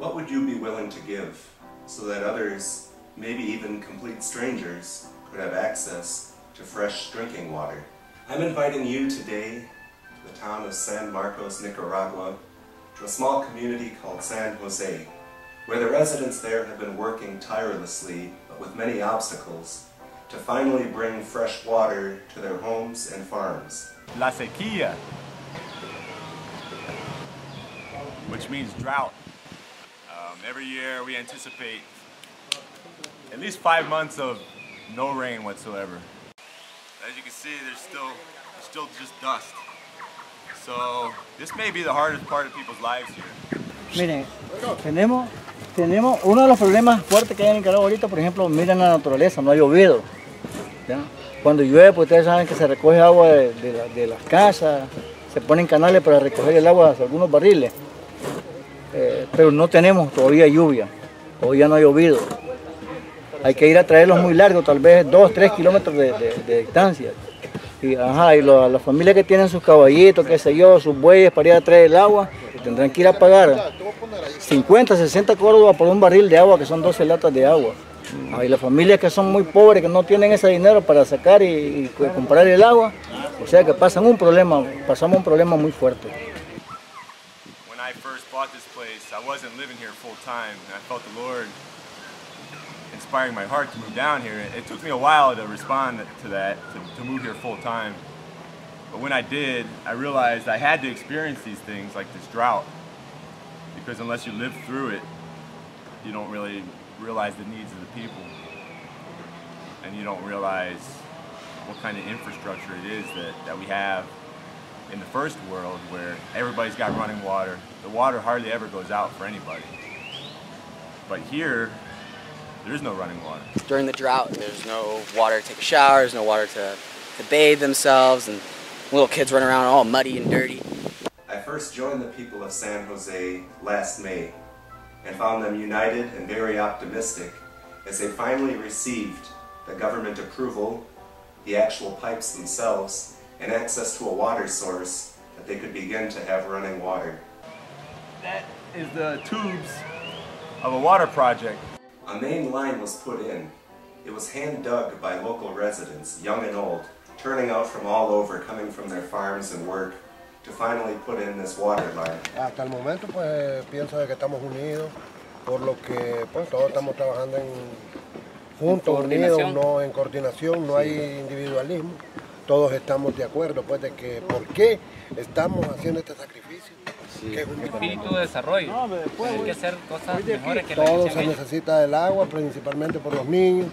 What would you be willing to give so that others, maybe even complete strangers, could have access to fresh drinking water? I'm inviting you today to the town of San Marcos, Nicaragua, to a small community called San Jose, where the residents there have been working tirelessly, but with many obstacles, to finally bring fresh water to their homes and farms. La sequía, which means drought. Every year we anticipate at least 5 months of no rain whatsoever. As you can see, there's still just dust. So this may be the hardest part of people's lives here. Miren, tenemos uno de los problemas fuertes que hay en Nicaragua ahorita, por ejemplo, miren la naturaleza, no ha llovido. ¿Ya? Cuando llueve, pues ustedes saben que se recoge agua de las casas, se ponen canales para recoger el agua hacia algunos barriles. Pero no tenemos todavía lluvia, todavía no ha llovido. Hay que ir a traerlos muy largos, tal vez 2-3 kilómetros de distancia. Y las familias que tienen sus caballitos, qué sé yo, sus bueyes para ir a traer el agua, tendrán que ir a pagar 50, 60 córdobas por un barril de agua, que son 12 latas de agua. Hay las familias que son muy pobres, que no tienen ese dinero para sacar y comprar el agua, o sea que pasamos un problema muy fuerte. When I first bought this place, I wasn't living here full time, and I felt the Lord inspiring my heart to move down here. It took me a while to respond to that, to move here full time. But when I did, I realized I had to experience these things like this drought, because unless you live through it, you don't really realize the needs of the people, and you don't realize what kind of infrastructure it is that we have in the first world, where everybody's got running water. The water hardly ever goes out for anybody. But here, there is no running water. During the drought, there's no water to take a shower, there's no water to bathe themselves, and little kids run around all muddy and dirty. I first joined the people of San Jose last May and found them united and very optimistic as they finally received the government approval, the actual pipes themselves, and access to a water source that they could begin to have running water. That is the tubes of a water project. A main line was put in. It was hand dug by local residents, young and old, turning out from all over, coming from their farms and work, to finally put in this water line. Hasta el momento pues pienso de que estamos unidos, por lo que pues todos estamos trabajando juntos, unidos, no en coordinación, no hay individualismo. Todos estamos de acuerdo pues de que por qué estamos haciendo este sacrificio. Sí. Que es un espíritu de desarrollo. Hay que hacer cosas mejores que la todo se necesita del agua, principalmente por los niños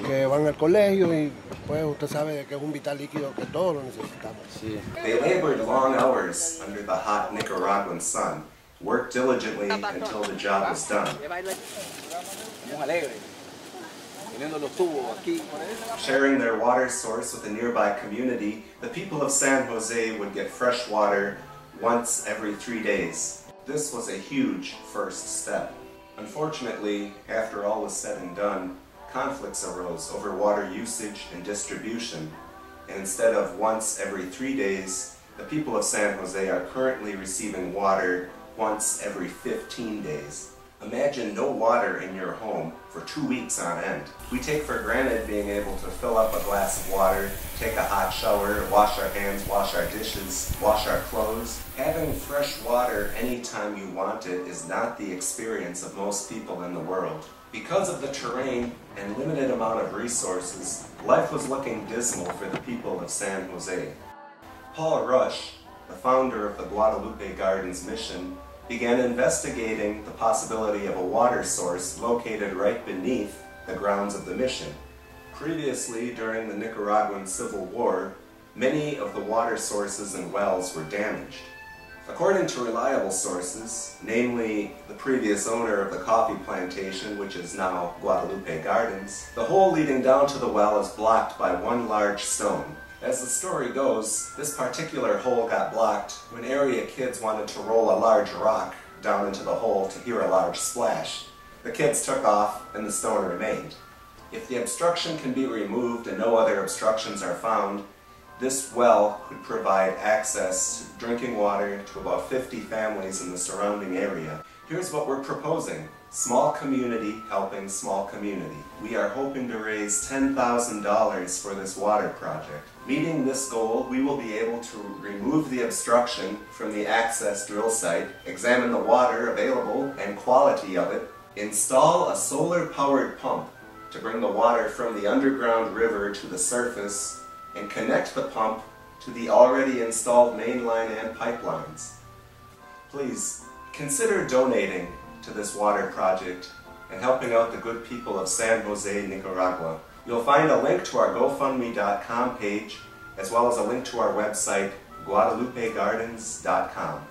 que van al colegio, y pues usted sabe de que es un vital líquido que todos lo necesitamos. Sí. They labored long hours under the hot Nicaraguan sun, worked diligently until the job was done. Sharing their water source with a nearby community, the people of San Jose would get fresh water once every 3 days. This was a huge first step. Unfortunately, after all was said and done, conflicts arose over water usage and distribution, and instead of once every 3 days, the people of San Jose are currently receiving water once every 15 days. Imagine no water in your home for 2 weeks on end. We take for granted being able to fill up a glass of water, take a hot shower, wash our hands, wash our dishes, wash our clothes. Having fresh water anytime you want it is not the experience of most people in the world. Because of the terrain and limited amount of resources, life was looking dismal for the people of San Jose. Paul Rush, the founder of the Guadalupe Gardens mission, began investigating the possibility of a water source located right beneath the grounds of the mission. Previously, during the Nicaraguan Civil War, many of the water sources and wells were damaged. According to reliable sources, namely the previous owner of the coffee plantation, which is now Guadalupe Gardens, the hole leading down to the well is blocked by one large stone. As the story goes, this particular hole got blocked when area kids wanted to roll a large rock down into the hole to hear a large splash. The kids took off and the stone remained. If the obstruction can be removed and no other obstructions are found, This well could provide access to drinking water to about 50 families in the surrounding area. Here's what we're proposing. Small community helping small community. We are hoping to raise $10,000 for this water project. Meeting this goal, we will be able to remove the obstruction from the access drill site, examine the water available and quality of it, install a solar-powered pump to bring the water from the underground river to the surface, and connect the pump to the already installed main line and pipelines. Please consider donating to this water project and helping out the good people of San Jose, Nicaragua. You'll find a link to our GoFundMe.com page as well as a link to our website, GuadalupeGardens.com.